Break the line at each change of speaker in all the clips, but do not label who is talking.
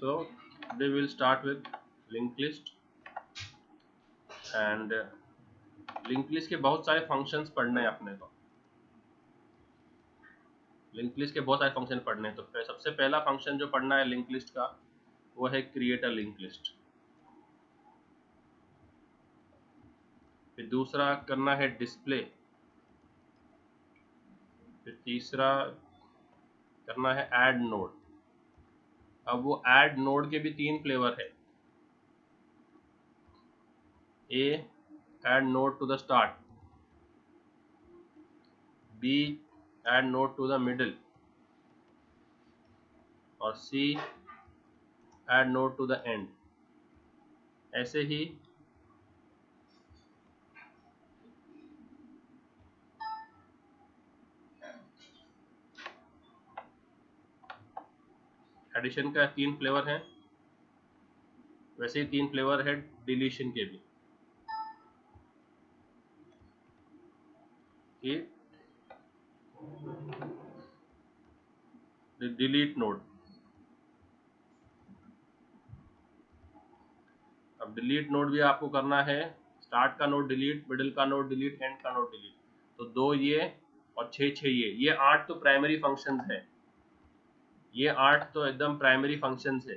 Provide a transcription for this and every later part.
So today we'll start with linked list and link list के बहुत सारे functions पढ़ने हैं अपने को। लिंक लिस्ट के बहुत सारे फंक्शन पढ़ने हैं, तो सबसे पहला फंक्शन जो पढ़ना है लिंक लिस्ट का वो है क्रिएट अ लिंक लिस्ट। फिर दूसरा करना है डिस्प्ले। फिर तीसरा करना है ऐड नोड। अब वो ऐड नोड के भी तीन फ्लेवर है। A add node to the start, B add node to the middle और C add node to the end. ऐसे ही एडिशन का तीन फ्लेवर हैं, वैसे ही तीन फ्लेवर है डिलीशन के भी। Delete node. अब डिलीट नोड भी आपको करना है, स्टार्ट का नोड डिलीट, मिडिल का नोड डिलीट, एंड का नोड डिलीट। तो 2 ये और 6 ये 8 तो प्राइमरी फंक्शंस है। ये 8 तो एकदम प्राइमरी फंक्शंस है।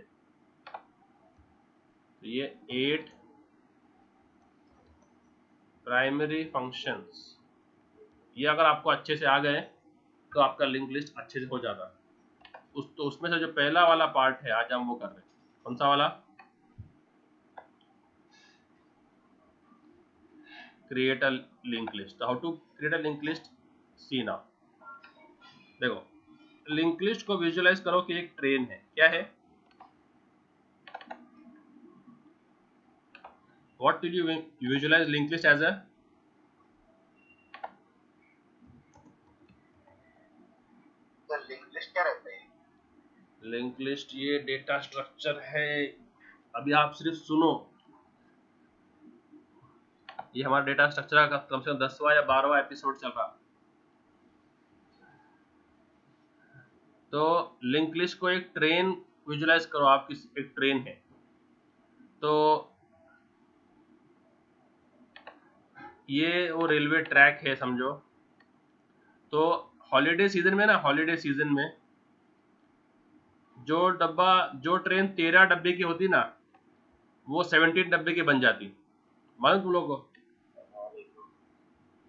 तो ये 8 प्राइमरी फंक्शंस, ये अगर आपको अच्छे से आ गए तो आपका लिंक लिस्ट अच्छे से हो जाता है। तो उसमें से जो पहला वाला पार्ट है आज हम वो कर रहे हैं। कौन सा वाला? Create a link list. How to create a link list, see now. देखो लिंक लिस्ट को विजुअलाइज करो कि एक ट्रेन है। क्या है? What did you visualise link list as a?
Link list क्या रहता है?
लिंक लिस्ट ये डेटा स्ट्रक्चर है। अभी आप सिर्फ सुनो, ये हमारा डेटा स्ट्रक्चर का कम से कम 10वां या 12वां एपिसोड चल रहा। तो लिंक लिस्ट को एक ट्रेन विजुअलाइज करो। आपकी एक ट्रेन है, तो ये वो रेलवे ट्रैक है समझो। तो हॉलीडे सीजन में ना, हॉलीडे सीजन में जो ट्रेन 13 डब्बे की होती ना, वो 17 डब्बे की बन जाती। मालूम तुम लोग को?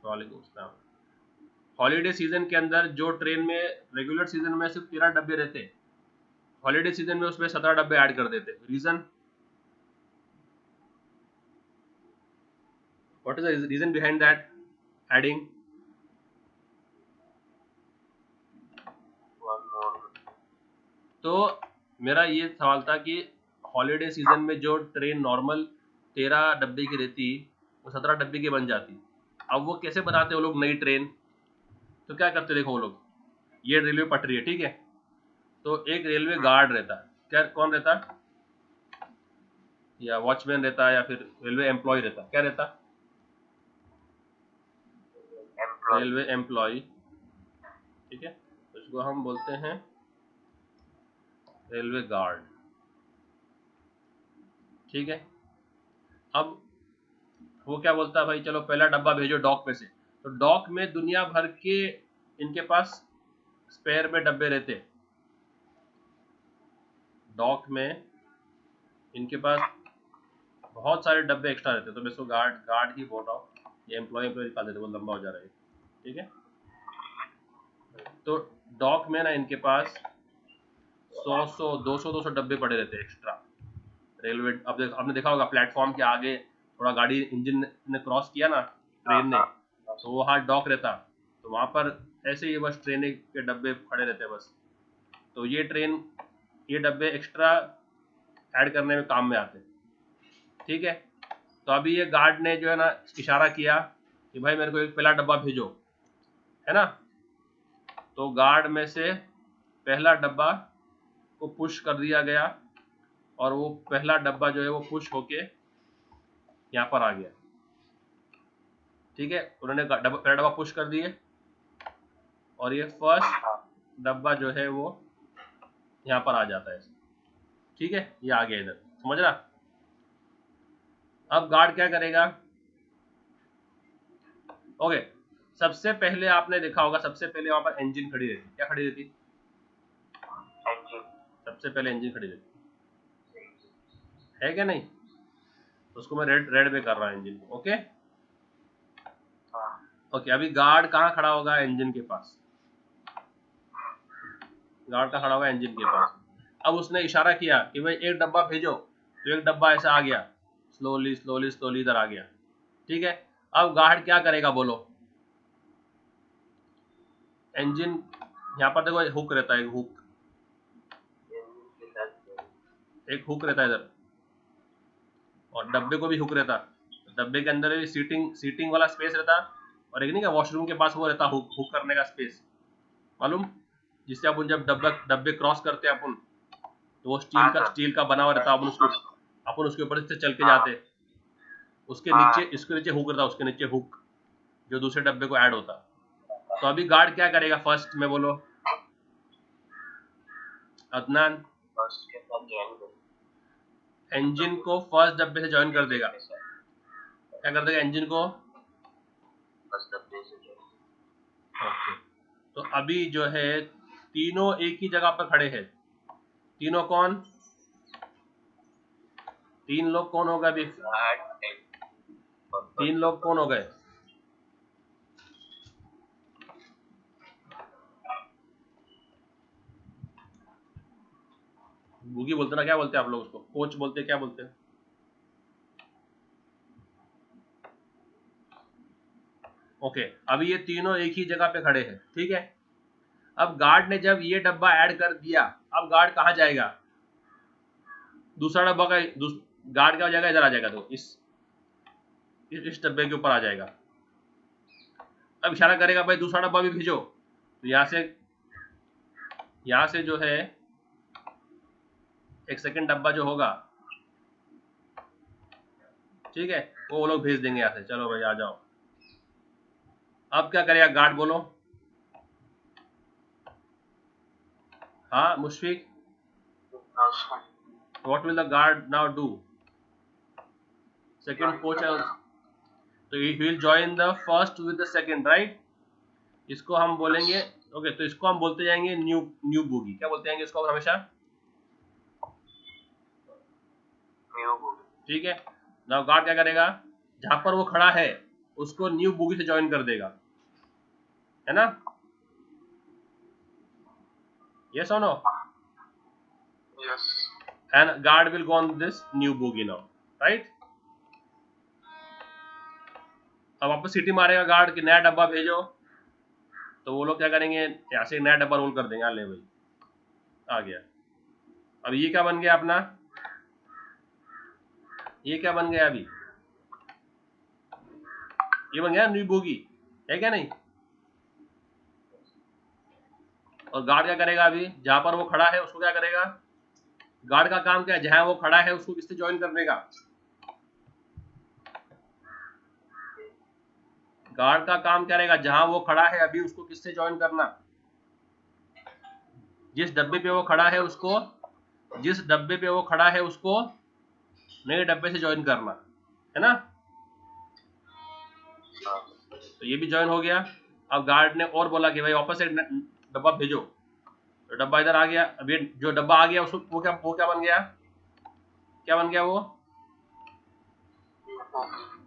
वालेकुम अस्सलाम। हॉलीडे सीजन के अंदर जो ट्रेन में रेगुलर सीजन में सिर्फ 13 डब्बे रहते, हॉलीडे सीजन में उसमें 17 डब्बे ऐड कर देते। Reason? What is the reason behind that adding? तो मेरा ये सवाल था कि हॉलीडे सीजन में जो ट्रेन नॉर्मल 13 डब्बे की रहती, वो 17 डब्बे की बन जाती। अब वो कैसे बनाते वो लोग नई ट्रेन? तो क्या करते देखो वो लोग, ये रेलवे पटरी है, ठीक है, तो एक रेलवे गार्ड रहता है। क्या, कौन रहता? या वॉचमैन रहता है या फिर रेलवे एम्प्लॉय रहता? क्या रहता? रेलवे एम्प्लॉय, ठीक है, उसको हम बोलते हैं रेलवे गार्ड, ठीक है। अब वो क्या बोलता है, भाई चलो पहला डब्बा भेजो डॉक में से। तो डॉक में दुनिया भर के इनके पास स्पेयर में डब्बे रहते। डॉक में इनके पास बहुत सारे डब्बे एक्स्ट्रा रहते, तो मैं इसको गार्ड ही बोल रहा हूँ। ये एम्प्लॉय निकाल देते, वो लंबा हो जा रहा है, ठीक है। तो डॉक में ना इनके पास 100 200 डब्बे पड़े रहते एक्स्ट्रा। रेलवे, अब आपने देखा होगा प्लेटफॉर्म के आगे थोड़ा गाड़ी इंजन ने क्रॉस किया ना ट्रेन ने, तो वो वहाँ डॉक रहता। तो वहाँ पर ऐसे ही बस ट्रेन के डब्बे खड़े रहते बस। तो ये डब्बे एक्स्ट्रा ऐड करने में काम में आते, ठीक है। तो अभी ये गार्ड ने जो है ना इशारा किया कि भाई मेरे को एक पहला डब्बा भेजो, है ना। तो गार्ड में से पहला डब्बा को पुश कर दिया गया और वो पहला डब्बा जो है वो पुश होके यहाँ पर आ गया, ठीक है। उन्होंने पहला डब्बा पुश कर दिए और ये फर्स्ट डब्बा जो है वो यहाँ पर आ जाता है। ठीक है, ये आ गया इधर, समझ रहा। अब गार्ड क्या करेगा, ओके, सबसे पहले आपने देखा होगा, सबसे पहले वहां पर इंजन खड़ी रहती, क्या खड़ी रहती,
इंजन।
सबसे पहले इंजन खड़ी रहती है क्या नहीं, तो उसको मैं रेड रेड में कर रहा हूँ इंजन को, ओके।
हाँ।
ओके, अभी गार्ड कहाँ खड़ा होगा, इंजन के पास, गार्ड का खड़ा होगा इंजन के पास। अब उसने इशारा किया कि भाई एक डब्बा भेजो, तो एक डब्बा ऐसा आ गया, स्लोली स्लोली स्लोली इधर आ गया, ठीक है। अब गार्ड क्या करेगा बोलो, इंजन, यहाँ पर देखो हुक रहता है, एक हुक,
इंजन के साथ
एक हुक रहता है इधर, और डब्बे को भी हुक रहता, डब्बे के अंदर भी सीटिंग सीटिंग वाला स्पेस रहता, और एक नहीं क्या वॉशरूम के पास वो रहता हुक, हुक करने का स्पेस, मालूम, जिससे अपन जब डब्बा डब्बे क्रॉस करते हैं अपन, तो वो
हाँ सर।
स्टील का बना हुआ रहता, अपन उसके ऊपर से चल के
हाँ
जाते, उसके
हाँ।
नीचे, इसके नीचे हुक रहता, उसके नीचे हुक जो दूसरे डब्बे को ऐड होता। तो अभी गार्ड क्या करेगा फर्स्ट में बोलो, अदनान,
बस के साथ ज्वाइन कर।
इंजन को फर्स्ट डब्बे से ज्वाइन कर देगा, क्या कर देगा इंजन को,
बस डब्बे से ज्वाइन।
ओके। तो अभी जो है तीनों एक ही जगह पर खड़े हैं, तीनों कौन, तीन लोग कौन हो गए अभी, तीन लोग कौन हो गए, बुगी बोलते ना, क्या बोलते हैं आप लोग उसको, कोच बोलते हैं, क्या बोलते हैं, ओके। अभी ये तीनों एक ही जगह पे खड़े हैं, ठीक है। अब गार्ड ने जब ये डब्बा ऐड कर दिया, अब गार्ड कहाँ जाएगा, दूसरा डब्बा का गार्ड क्या हो जाएगा, इधर आ जाएगा, तो इस डब्बे के ऊपर आ जाएगा। अब इशारा करेगा भाई दूसरा डब्बा भी भेजो, तो यहाँ से जो है एक सेकंड डब्बा जो होगा, ठीक है, वो लोग भेज देंगे यहाँ से, चलो भाई आ जाओ। अब क्या करेगा गार्ड बोलो, हाँ Mushfiq, what will the guard now do, second coach है, तो he will join the first with the second, right. इसको हम बोलेंगे, ओके, तो इसको हम बोलते जाएंगे न्यू न्यू बोगी, क्या बोलते जाएंगे इसको हमेशा, ठीक है। नाउ गार्ड क्या करेगा, जहां पर वो खड़ा है उसको न्यू बोगी से ज्वाइन कर देगा, है ना, यस और no,
yes.
And guard will go on this new bogie now, right. अब वापस सीटी मारेगा गार्ड कि नया डब्बा भेजो, तो वो लोग क्या करेंगे, यहाँ से नया डब्बा रोल कर देंगे, ले भाई आ गया। अब ये क्या बन गया अपना, ये क्या बन गया अभी, ये बन गया न्यू बोगी, है क्या नहीं। और गार्ड क्या करेगा, अभी जहां पर वो खड़ा है उसको क्या करेगा, गार्ड का काम क्या है, जहां वो खड़ा है उसको किससे ज्वाइन करने का, गार्ड का काम क्या रहेगा, जहां वो खड़ा है अभी उसको किससे ज्वाइन करना, जिस डब्बे पे वो खड़ा है उसको, जिस डब्बे पे वो खड़ा है उसको नए डब्बे से ज्वाइन करना, है ना। तो ये भी ज्वाइन हो गया। अब गार्ड ने और बोला कि भाई वापस से डब्बा भेजो, तो डब्बा इधर आ गया। अब ये जो डब्बा आ गया उसको वो क्या बन गया, क्या बन गया वो,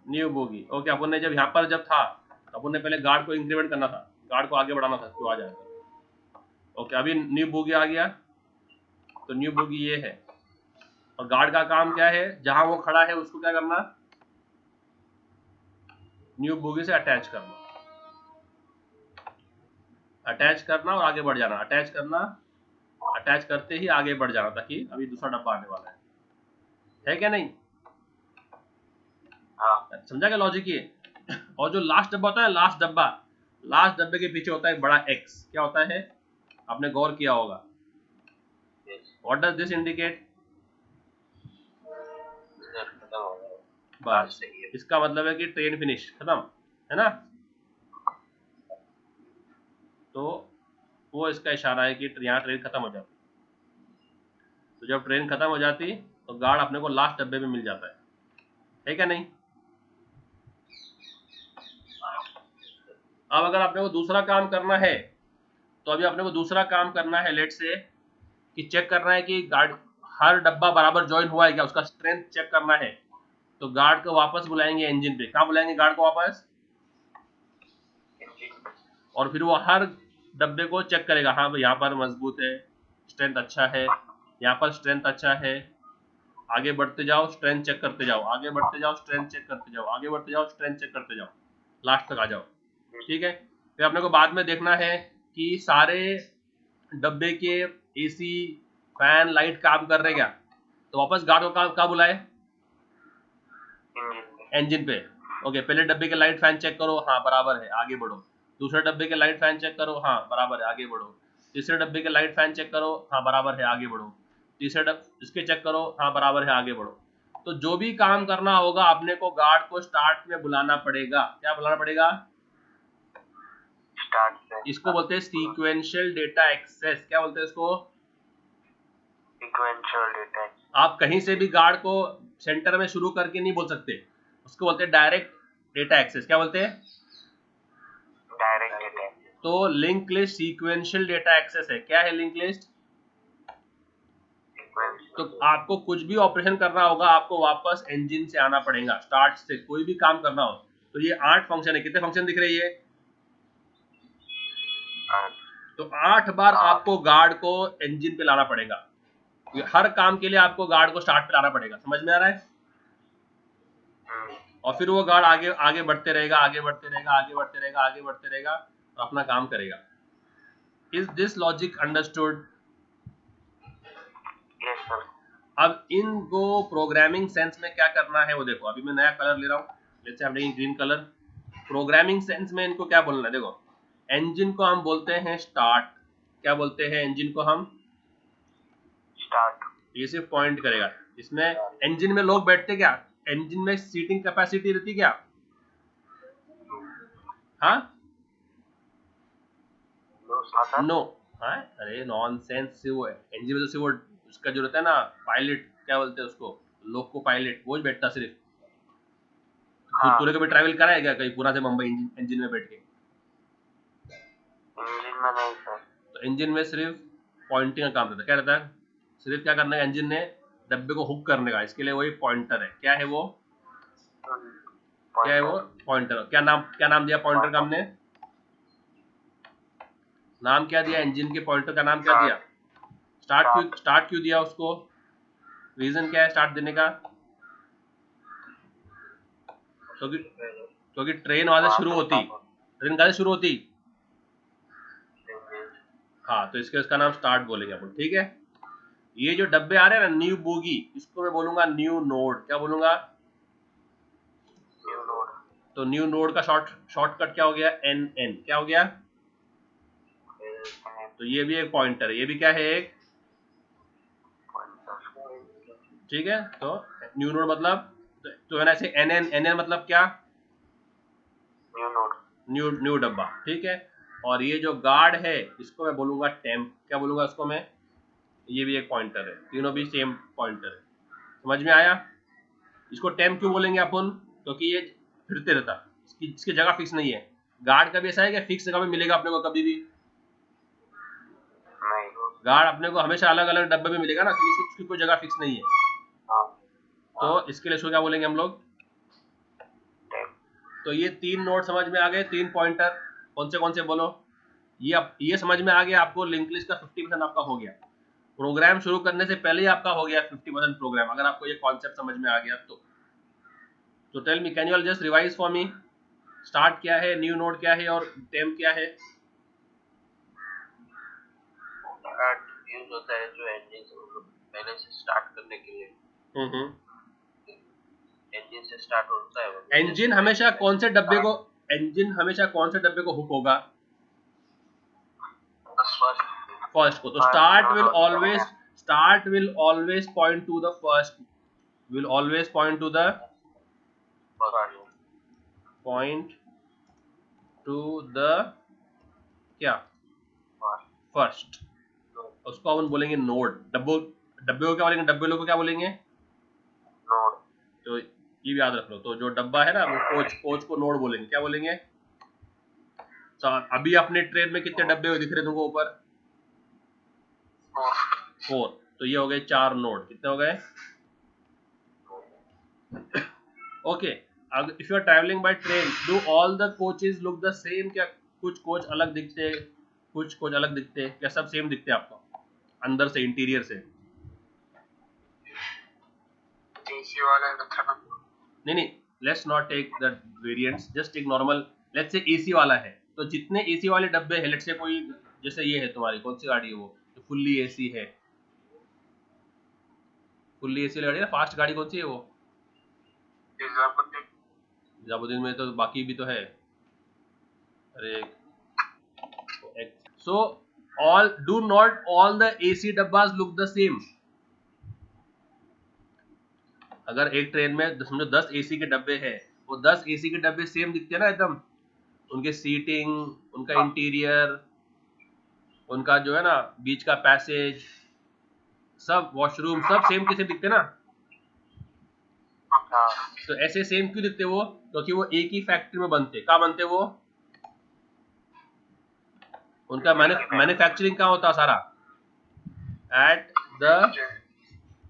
न्यू बोगी, ओके। अपन ने जब यहाँ पर जब था, अपन ने पहले गार्ड को इंक्रीमेंट करना था, गार्ड को आगे बढ़ाना था, तो आ जाएगा, ओके। अभी न्यू बोगी आ गया, तो न्यू बोगी ये है, और गार्ड का काम क्या है, जहां वो खड़ा है उसको क्या करना, न्यू बोगी से अटैच करना, अटैच करना और आगे बढ़ जाना, अटैच करना, अटैच करते ही आगे बढ़ जाना, ताकि अभी दूसरा डब्बा आने वाला है क्या नहीं,
हाँ।
समझा क्या लॉजिक ये। और जो लास्ट डब्बा होता है, लास्ट डब्बा, लास्ट डब्बे के पीछे होता है बड़ा एक्स, क्या होता है, आपने गौर किया होगा, व्हाट डज दिस इंडिकेट, बस इसका मतलब है कि ट्रेन फिनिश, खत्म, है ना। तो वो इसका इशारा है कि यहाँ ट्रेन खत्म हो जाती। तो जब ट्रेन खत्म हो जाती तो गार्ड अपने को लास्ट डब्बे में मिल जाता है क्या नहीं? अब अगर अपने को दूसरा काम करना है तो अभी अपने को दूसरा काम करना है, लेट से कि चेक करना है कि गार्ड हर डब्बा बराबर ज्वाइन हुआ है क्या, उसका स्ट्रेंथ चेक करना है। तो गार्ड को वापस बुलाएंगे इंजन पे। कहाँ बुलाएंगे गार्ड को वापस? और फिर वो हर डब्बे को चेक करेगा, हाँ भाई यहाँ पर मजबूत है, स्ट्रेंथ अच्छा है, यहाँ पर स्ट्रेंथ अच्छा है, आगे बढ़ते जाओ स्ट्रेंथ चेक करते जाओ, आगे बढ़ते जाओ स्ट्रेंथ चेक करते जाओ, आगे बढ़ते जाओ स्ट्रेंथ चेक करते जाओ, लास्ट तक आ जाओ। ठीक है, फिर अपने को बाद में देखना है कि सारे डब्बे के एसी फैन लाइट काम कर रहे क्या, तो वापस गार्ड को कहाँ बुलाए? इंजन पे। ओके, पहले डब्बे के लाइट फैन चेक करो, हाँ बराबर है, आगे बढ़ो। दूसरे डब्बे के लाइट फैन चेक करो, हाँ बराबर है, आगे बढ़ो। तीसरे डब्बे के लाइट फैन चेक करो, हाँ बराबर है, आगे बढ़ो। तीसरे इसके चेक करो, हाँ बराबर है, आगे बढ़ो। तो जो भी काम करना होगा अपने को गार्ड को स्टार्ट में बुलाना पड़ेगा। क्या बुलाना पड़ेगा? इसको बोलते हैं सीक्वेंशियल डेटा एक्सेस। क्या बोलते हैं इसको?
Sequential data.
आप कहीं से भी गार्ड को सेंटर में शुरू करके नहीं बोल सकते, उसको बोलते हैं डायरेक्ट डेटा एक्सेस। क्या बोलते हैं?
Direct data.
तो link list sequential data access है। क्या है लिंक लिस्ट? तो आपको कुछ भी ऑपरेशन करना होगा आपको वापस इंजन से आना पड़ेगा, स्टार्ट से कोई भी काम करना हो। तो ये 8 फंक्शन है। कितने फंक्शन दिख रही है? तो 8 बार आपको गार्ड को इंजन पे लाना पड़ेगा। हर काम के लिए आपको गार्ड को स्टार्ट पे लाना पड़ेगा। समझ में आ रहा है? और फिर वो गार्ड आगे आगे बढ़ते रहेगा, आगे बढ़ते रहेगा, आगे बढ़ते रहेगा, आगे बढ़ते रहेगा और अपना काम करेगा। Is this logic understood?
Yes sir.
अब इनको प्रोग्रामिंग सेंस में क्या करना है वो देखो। अभी मैं नया कलर ले रहा हूँ, जैसे हम लेंगे ग्रीन कलर। प्रोग्रामिंग सेंस में इनको क्या बोलना है देखो। इंजन को हम बोलते हैं स्टार्ट। क्या बोलते हैं इंजन को हम?
स्टार्ट।
ये सिर्फ पॉइंट करेगा। इसमें इंजन में लोग बैठते क्या? इंजन में सीटिंग कैपेसिटी रहती क्या? हाँ नो। हाँ अरे नॉनसेंस। वो इंजन में तो सिर्फ वो उसका जो रहता है ना पायलट, क्या बोलते हैं उसको, लोको पायलट, वो ही बैठता सिर्फ। तूने कभी ट्रैवल करा है क्या कहीं पूरा से मुंबई इंजन में बैठ के?
इंजन में नहीं सर।
तो इंजन में सिर्फ पॉइंटिंग का काम रहता है। क्या रहता है? सिर्फ क्या करना है इंजन ने? डब्बे को हुक करने का। इसके लिए वही पॉइंटर है। क्या है वो? क्या है वो? पॉइंटर। क्या नाम दिया पॉइंटर का हमने? नाम क्या दिया इंजन के पॉइंटर का? नाम क्या दिया? स्टार्ट क्यों दिया उसको? रीजन क्या है स्टार्ट देने का? क्योंकि ट्रेन वहां से शुरू होती। ट्रेन कहाँ से शुरू होती? हाँ, तो इसका नाम स्टार्ट बोलेंगे अपन। ठीक है, ये जो डब्बे आ रहे हैं ना न्यू बोगी, इसको मैं बोलूंगा न्यू नोड। क्या बोलूंगा?
New node.
तो न्यू नोड का शॉर्टकट क्या हो गया? एन। क्या हो गया? तो ये भी एक पॉइंटर है। ये भी क्या है? एक। ठीक है, तो न्यू नोड मतलब तो है ना ऐसे एन मतलब क्या?
New node.
न्यू डब्बा। ठीक है, और ये जो गार्ड है इसको मैं बोलूंगा टेम्प। क्या बोलूंगा इसको मैं? ये भी एक पॉइंटर है। तीनों भी सेम पॉइंटर है। समझ में आया? इसको टेम्प क्यों बोलेंगे अपन? क्योंकि ये फिरते रहता, इसकी जगह फिक्स नहीं है। गार्ड का भी ऐसा है कि फिक्स जगह में मिलेगा अपने को कभी भी?
नहीं।
गार्ड अपने को हमेशा अलग अलग डब्बे में मिलेगा ना, क्योंकि उसकी कोई जगह फिक्स नहीं है। तो इसके लिए इसको क्या बोलेंगे हम लोग? तो ये 3 नोड समझ में आ गए, 3 पॉइंटर। कौन से बोलो? ये समझ में आ गया आपको। लिंक लिस्ट का 50% आपका हो गया। प्रोग्राम शुरू करने से पहले ही आपका हो गया 50% प्रोग्राम, अगर आपको ये कॉन्सेप्ट समझ में आ गया तो tell me, can you just revise for me? Start क्या है, न्यू नोड क्या है और टेम्प क्या है?
यूज होता है जो इंजन से पहले से स्टार्ट करने के लिए। इंजन से स्टार्ट होता है।
इंजन हमेशा कौन से डब्बे को हुक होगा? फर्स्ट को। तो start will always point to the first, will always point to the क्या? फर्स्ट। उसको अपन बोलेंगे नोड। डब्बे को क्या बोलेंगे, डब्बे लोग को क्या बोलेंगे,
नोड।
तो ये भी याद रख लो। तो जो डब्बा है ना वो कोच को नोड बोलेंगे, क्या बोलेंगे। तो अभी अपने ट्रेन में कितने डब्बे दिख रहे तुमको ऊपर, 4। तो ये हो गए 4 नोड, कितने हो गए। Okay, if you are travelling by train do all the coaches look the same, क्या कुछ कोच अलग दिखते, कुछ कोच अलग दिखते, क्या सब सेम दिखते आपको अंदर से, इंटीरियर से।
एसी वाला
नहीं नहीं, let's not take the variants, just take normal. Let's say AC वाला है, तो जितने एसी वाले डब्बे हैं, लेट्स से कोई, जैसे ये है तुम्हारी कौन सी गाड़ी है वो, जो फुल्ली एसी है, फुल्ली एसी गाड़ी है ना, फास्ट गाड़ी कौन सी है वो, निजामुद्दीन में तो बाकी भी तो है। अरे so all do not all the AC डब्बास लुक द सेम। अगर एक ट्रेन में समझो 10 एसी के डब्बे हैं, वो 10 एसी के डब्बे सेम दिखते हैं ना एकदम, उनके सीटिंग, उनका इंटीरियर, उनका जो है ना बीच का पैसेज, सब वॉशरूम सब सेम कैसे दिखते ना। तो ऐसे सेम क्यों दिखते वो, क्योंकि वो एक ही फैक्ट्री में बनते। कहाँ बनते वो, उनका मैन्युफैक्चरिंग कहाँ होता सारा, एट द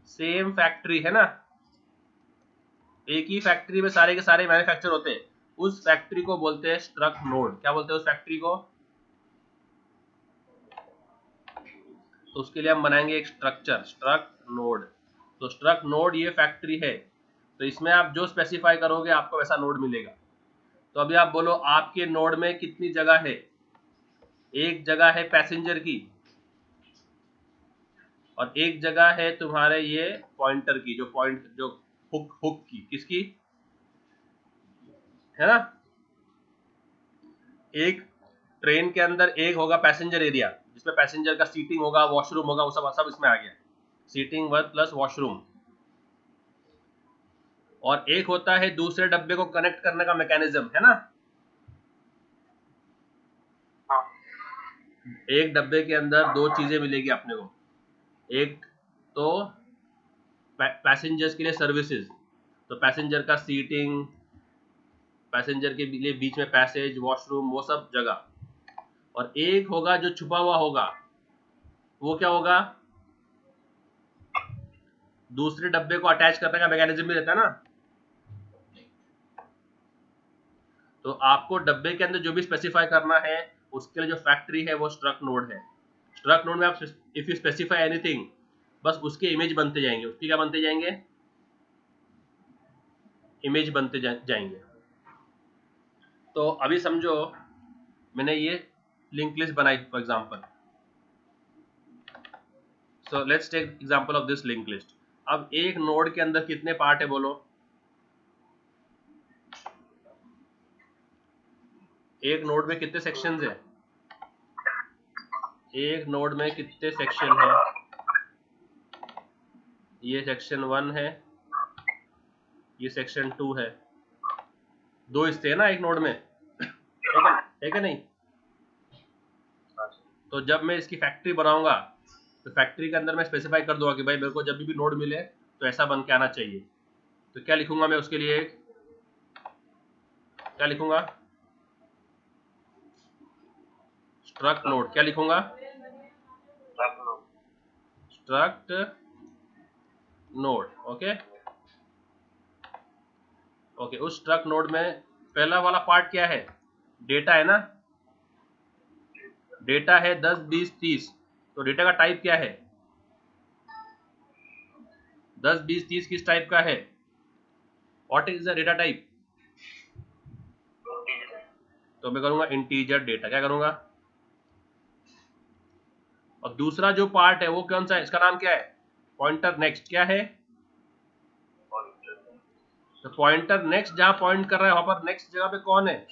सेम फैक्ट्री, है ना। एक ही फैक्ट्री में सारे के सारे मैन्युफैक्चर होते हैं। उस फैक्ट्री को बोलते हैं स्ट्रक नोड। क्या बोलते हैं उस फैक्ट्री को, तो उसके लिए हम बनाएंगे एक स्ट्रक्चर, स्ट्रक नोड। तो स्ट्रक नोड ये फैक्ट्री है, तो इसमें आप जो स्पेसिफाई करोगे आपको वैसा नोड मिलेगा। तो अभी आप बोलो आपके नोड में कितनी जगह है, एक जगह है पैसेंजर की, और एक जगह है तुम्हारे ये पॉइंटर की, जो पॉइंट जो हुक की, किसकी, है ना। एक ट्रेन के अंदर एक होगा पैसेंजर एरिया, जिसमें पैसेंजर का सीटिंग होगा, वॉशरूम होगा, वो सब इसमें आ गया, सीटिंग वर्क प्लस वॉशरूम। और एक होता है दूसरे डब्बे को कनेक्ट करने का मैकेनिज्म, है ना। एक डब्बे के अंदर दो चीजें मिलेगी अपने को, एक तो पैसेंजर्स के लिए सर्विसेज, तो पैसेंजर का सीटिंग, पैसेंजर के लिए बीच में पैसेज, वॉशरूम, वो सब जगह। और एक होगा जो छुपा हुआ होगा, वो क्या होगा, दूसरे डब्बे को अटैच करने का मैकेनिज्म भी रहता है ना। तो आपको डब्बे के अंदर जो भी स्पेसिफाई करना है उसके लिए जो फैक्ट्री है वो स्ट्रक नोड है। स्ट्रक नोड में आप इफ यू स्पेसिफाई एनीथिंग, बस उसके इमेज बनते जाएंगे, उसकी क्या बनते जाएंगे, इमेज बनते जाएंगे। तो अभी समझो मैंने ये लिंक लिस्ट बनाई for example, so let's take example of this link list. अब एक नोड के अंदर कितने पार्ट है बोलो, एक नोड में कितने सेक्शंस है, एक नोड में कितने सेक्शन है, ये सेक्शन 1 है, ये सेक्शन 2 है, दो हिस्से है ना एक नोड में, है क्या नहीं। तो जब मैं इसकी फैक्ट्री बनाऊंगा तो फैक्ट्री के अंदर मैं स्पेसिफाई कर दूंगा कि भाई मेरे को जब भी नोड मिले तो ऐसा बन के आना चाहिए। तो क्या लिखूंगा मैं उसके लिए, क्या लिखूंगा, स्ट्रक्ट नोड। क्या लिखूंगा, स्ट्रक्ट नोड। ओके ओके, उस स्ट्रक्ट नोड में पहला वाला पार्ट क्या है, डेटा है ना। डेटा है 10 20 30, तो डेटा का टाइप क्या है, 10 20 30 किस टाइप का है, what is the data type. तो मैं करूंगा इंटीजर डेटा, क्या करूंगा। और दूसरा जो पार्ट है वो कौन सा है, इसका नाम क्या है, पॉइंटर नेक्स्ट। क्या है, तो पॉइंटर नेक्स्ट जहां पॉइंट कर रहा है वहां पर नेक्स्ट जगह पे कौन है,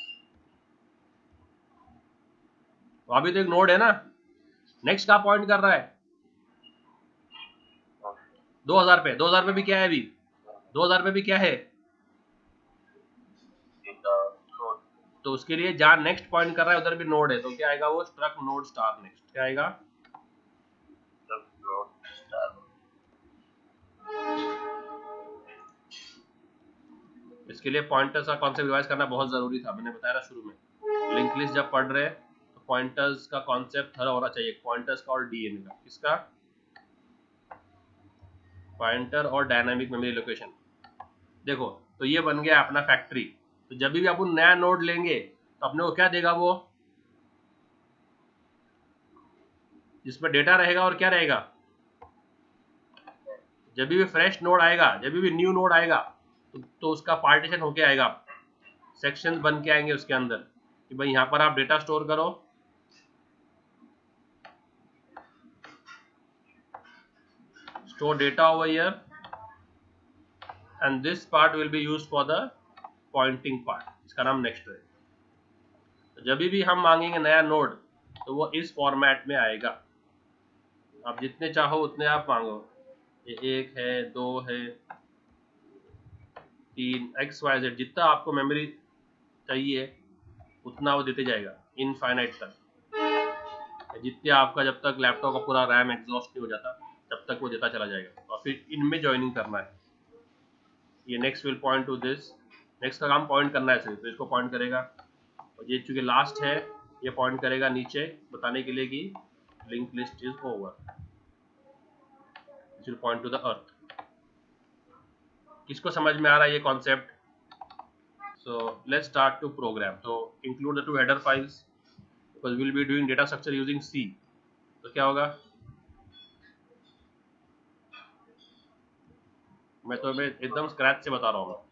वहां भी तो एक नोड है ना। नेक्स्ट कहां पॉइंट कर रहा है, 2000 पे। 2000 पे भी क्या है, अभी 2000 पे भी क्या है, तो उसके लिए जहां नेक्स्ट पॉइंट कर रहा है उधर भी नोड है, तो क्या आएगा वो, स्ट्रक नोड स्टार नेक्स्ट। क्या आएगा, इसके लिए पॉइंटर्स का कॉन्सेप्ट रिवाइज करना बहुत ज़रूरी था, मैंने बताया था शुरू में। लिंक लिस्ट जब पढ़ रहे तो पॉइंटर्स का कॉन्सेप्ट थोड़ा होना चाहिए, पॉइंटर्स का और डीएनए का। किसका? पॉइंटर और डायनामिक मेमोरी लोकेशन। देखो तो ये बन गया अपना फैक्ट्री। तो जब भी अपन नया नोड लेंगे तो अपने को क्या देगा, वो जिसमें डेटा रहेगा और क्या रहेगा। जब भी फ्रेश नोड आएगा, जब भी न्यू नोड आएगा तो उसका पार्टीशन होके आएगा, सेक्शंस बन के आएंगे उसके अंदर कि भाई यहाँ पर आप डेटा स्टोर करो, store data over here and this part will be used for the Poynting part, इसका नाम नेक्स्ट है। तो जब भी हम मांगेंगे नया नोड तो वो इस फॉर्मेट में आएगा। आप जितने चाहो उतने आप मांगो, ये 1 है, 2 है, 3 XYZ, जितना आपको मेमोरी चाहिए उतना वो देते जाएगा इनफाइनाइट तक। जितने आपका, जब तक लैपटॉप का पूरा रैम एग्जॉस्ट नहीं हो जाता तब तक वो देता चला जाएगा। और फिर इनमें ज्वाइनिंग करना है। ये next will point to this, next का काम पॉइंट करना है सिर्फ, तो इसको पॉइंट करेगा। और ये चूंकि लास्ट है ये पॉइंट करेगा नीचे बताने के लिए कि link list is over, it will point to the earth. किसको समझ में आ रहा है ये concept? So let's start to program. तो include the 2 header files because will be doing data structure using C। तो क्या होगा, मैं तो एकदम स्क्रैच से बता रहा हूँ।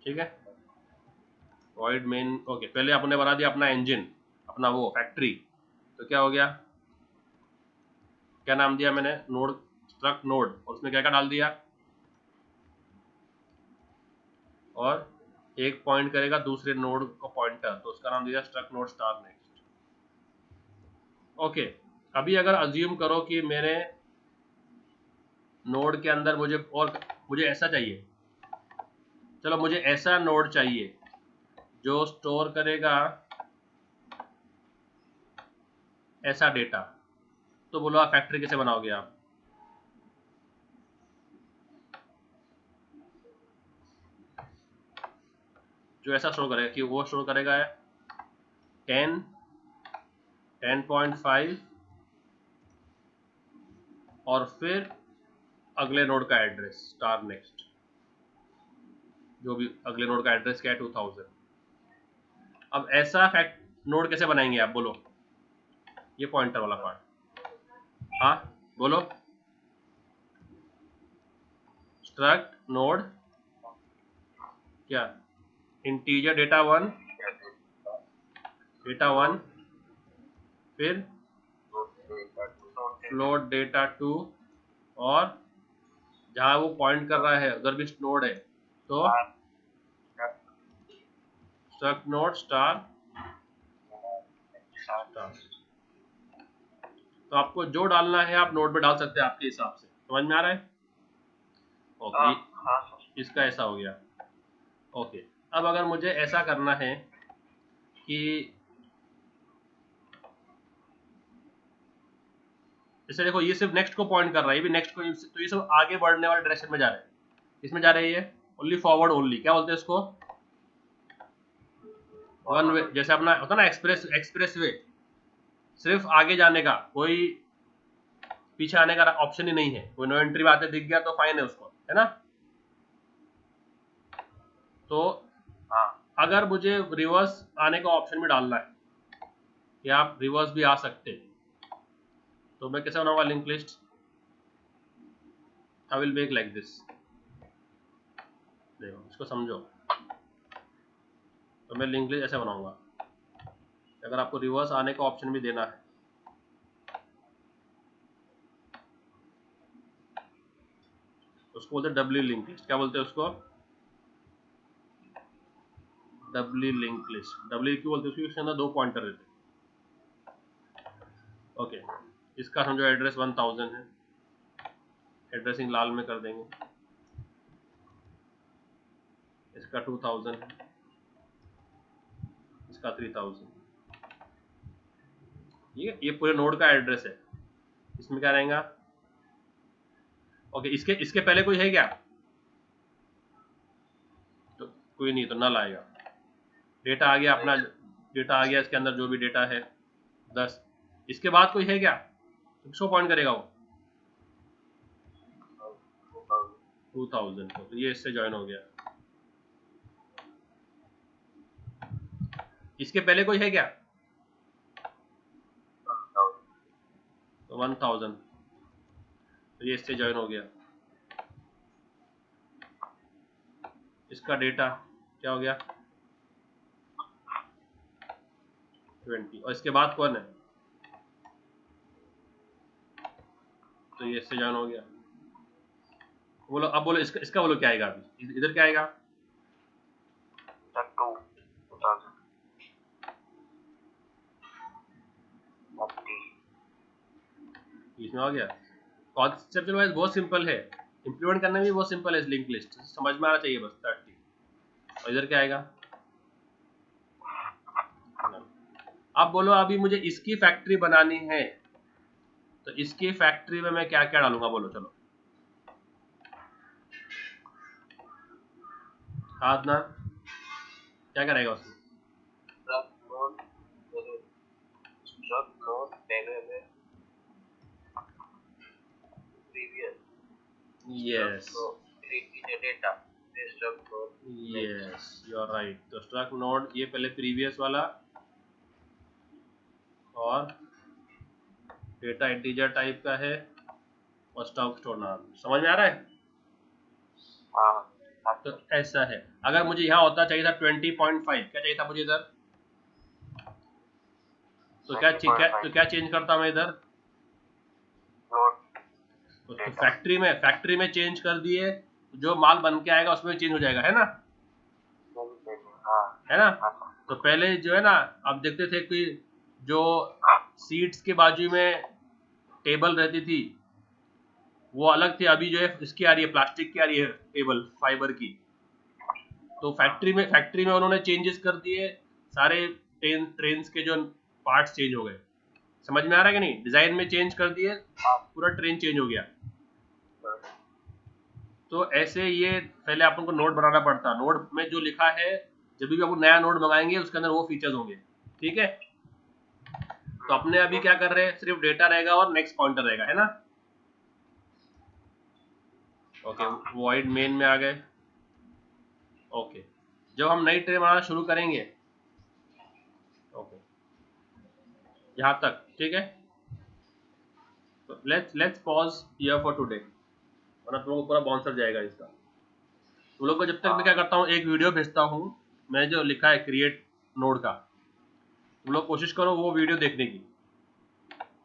ठीक है, वॉइड मेन। ओके, पहले आपने बना दिया अपना इंजन, अपना वो फैक्ट्री। तो क्या हो गया, क्या नाम दिया मैंने, नोड, स्ट्रक्ट नोड, और उसमें क्या क्या डाल दिया, और एक पॉइंट करेगा दूसरे नोड को पॉइंटर, तो उसका नाम दिया struct node star next. Okay, अभी अगर अज्यूम करो कि मेरे नोड के अंदर मुझे ऐसा चाहिए, चलो मुझे ऐसा नोड चाहिए जो स्टोर करेगा ऐसा डेटा। तो बोलो आप फैक्ट्री कैसे बनाओगे आप? जो ऐसा स्टोर करेगा कि वो स्टोर करेगा 10, 10.5 और फिर अगले नोड का एड्रेस स्टार नेक्स्ट, जो भी अगले नोड का एड्रेस क्या है 2000। अब ऐसा फैक्ट नोड कैसे बनाएंगे आप बोलो, ये पॉइंटर वाला पार्ट। हाँ बोलो, स्ट्रक्ट नोड क्या, इंटीजर डेटा 1, फिर फ्लोट डेटा 2, और जहाँ वो पॉइंट कर रहा है उधर भी नोड है तो स्ट्रक्ट नोड स्टार। तो आपको जो डालना है आप नोड पे डाल सकते हैं आपके हिसाब से। समझ में आ रहा है? ओके, इसका ऐसा हो गया। ओके, अब अगर मुझे ऐसा करना है कि जैसे देखो ये सिर्फ नेक्स्ट को पॉइंट कर रहा है, ये भी नेक्स्ट को, तो ये सब आगे बढ़ने वाले डायरेक्शन में जा रहे हैं। इसमें जा रही है ओनली फॉरवर्ड ओनली, क्या बोलते हैं इसको, वन वे। जैसे अपना होता ना एक्सप्रेस वे, सिर्फ आगे जाने का, कोई पीछे आने का ऑप्शन ही नहीं है। कोई नो एंट्री में आते दिख गया तो फाइन है उसको, है ना। तो अगर मुझे रिवर्स आने का ऑप्शन भी डालना है कि आप रिवर्स भी आ सकते, तो मैं कैसे बनाऊंगा link list, I will make like this. देखो इसको समझो, तो मैं लिंक लिस्ट ऐसे बनाऊंगा। अगर आपको रिवर्स आने का ऑप्शन भी देना है उसको बोलते हैं डब्ल्यू लिंक लिस्ट। क्या बोलते हैं उसको, डब्ल्यू लिंक लिस्ट। डब्ल्यू क्यों बोलते हैं उसको, उसके अंदर 2 पॉइंटर रहते हैं। ओके, इसका समझो एड्रेस 1000 है, एड्रेसिंग लाल में कर देंगे। इसका 2000 है, इसका 3000। ठीक है, ये पूरे नोड का एड्रेस है। इसमें क्या रहेगा? ओके, इसके पहले कोई है क्या? तो कोई नहीं, तो नल आएगा। डेटा आ गया अपना, डेटा आ गया, इसके अंदर जो भी डेटा है 10। इसके बाद कोई है क्या? तो किसको पॉइंट करेगा वो? 2000 को। तो ये इससे ज्वाइन हो गया। इसके पहले कोई है क्या? तो 1000, तो ये इससे ज्वाइन हो गया। इसका डेटा क्या हो गया? 20। और इसके बाद कौन है? तो ये इससे ज्वाइन हो गया। बोलो, अब बोलो इसका बोलो क्या आएगा अभी? इधर क्या आएगा? इसमें आ गया। कॉन्सेप्चुअल वाइज बहुत सिंपल है, इंप्लीमेंट करना भी बहुत सिंपल है। लिंक लिस्ट समझ में आना चाहिए बस 30। और इधर क्या आएगा? अब बोलो, अभी मुझे इसकी फैक्ट्री बनानी है, तो इसकी फैक्ट्री में मैं क्या क्या डालूंगा? बोलो चलो। हाथ ना, क्या करेगा उसमें? Yes yes, you are right. तो स्ट्रक्ट नोड ये पहले प्रीवियस वाला, और डेटा इंटीजर टाइप का है, और स्टॉक स्टोर नाम। समझ में आ रहा है? तो ऐसा है। अगर मुझे यहाँ होता चाहिए था 20.5, क्या चाहिए था मुझे इधर? तो क्या चेंज करता मैं इधर? तो फैक्ट्री में चेंज कर दिए, जो माल बन के आएगा उसमें चेंज हो जाएगा, है ना? है ना? तो पहले जो है ना, आप देखते थे कि जो सीट्स के बाजू में टेबल रहती थी वो अलग थी, अभी जो है इसकी आ रही है, प्लास्टिक की आ रही है टेबल, फाइबर की। तो फैक्ट्री में उन्होंने चेंजेस कर दिए, सारे ट्रेन के जो पार्ट्स चेंज हो गए। समझ में आ रहा है कि नहीं? डिजाइन में चेंज कर दिए, पूरा ट्रेन चेंज हो गया। तो ऐसे ये पहले अपन को नोड बनाना पड़ता। नोड में जो लिखा है, जब भी अपन नया नोड मंगाएंगे उसके अंदर वो फीचर्स होंगे। ठीक है, तो अपने अभी क्या कर रहे हैं, सिर्फ डेटा रहेगा और नेक्स्ट पॉइंटर रहेगा, है ना? ओके, वॉइड मेन में आ गए। ओके, जब हम नई ट्रे बनाना शुरू करेंगे, ओके यहाँ तक ठीक है। तो let's pause here for today, वरना तुम लोगों को पूरा बाउंसर जाएगा इसका। तुम लोग को जब तक मैं क्या करता हूँ, एक वीडियो भेजता हूँ मैं जो लिखा है क्रिएट नोड का, तुम लोग कोशिश करो वो वीडियो देखने की।